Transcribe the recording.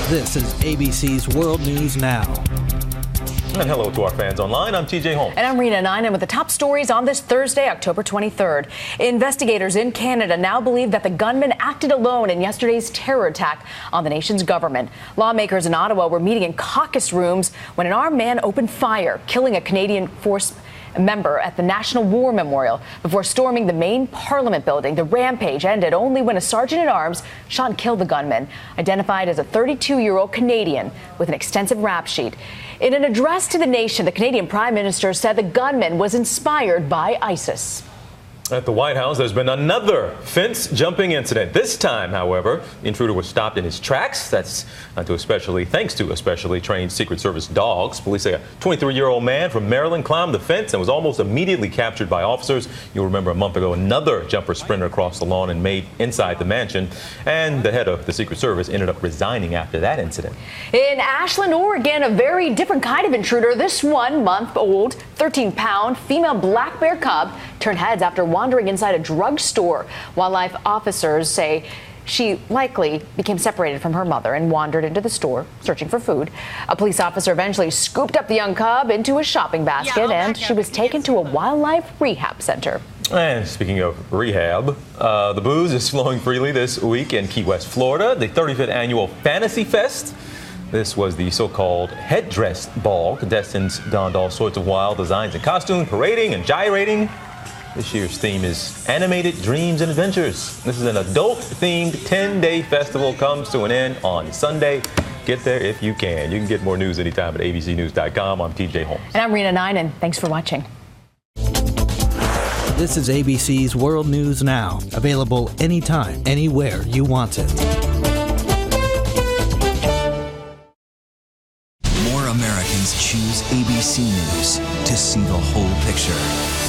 This is ABC's World News Now. And hello to our fans online. I'm TJ Holmes. And I'm Rena Ninen with the top stories on this Thursday, October 23rd. Investigators in Canada now believe that the gunman acted alone in yesterday's terror attack on the nation's government. Lawmakers in Ottawa were meeting in caucus rooms when an armed man opened fire, killing a Canadian Force member at the National War Memorial before storming the main Parliament building. The rampage ended only when a sergeant-at-arms shot and killed the gunman, identified as a 32-year-old Canadian with an extensive rap sheet. In an address to the nation, the Canadian Prime Minister said the gunman was inspired by ISIS. At the White House, there's been another fence-jumping incident. This time, however, the intruder was stopped in his tracks. That's thanks to especially trained Secret Service dogs. Police say a 23-year-old man from Maryland climbed the fence and was almost immediately captured by officers. You'll remember a month ago, another jumper sprinted across the lawn and made inside the mansion. And the head of the Secret Service ended up resigning after that incident. In Ashland, Oregon, a very different kind of intruder. This 1-month-old, 13-pound female black bear cub turned heads after wandering inside a drugstore. Wildlife officers say she likely became separated from her mother and wandered into the store searching for food. A police officer eventually scooped up the young cub into a shopping basket, and she was taken to a wildlife rehab center. And speaking of rehab, the booze is flowing freely this week in Key West, Florida. The 35th annual Fantasy Fest. This was the so-called headdress ball. Contestants donned all sorts of wild designs and costumes, parading and gyrating. This year's theme is Animated Dreams and Adventures. This is an adult-themed 10-day festival. Comes to an end on Sunday. Get there if you can. You can get more news anytime at abcnews.com. I'm TJ Holmes. And I'm Rena Ninen. Thanks for watching. This is ABC's World News Now. Available anytime, anywhere you want it. More Americans choose ABC News to see the whole picture.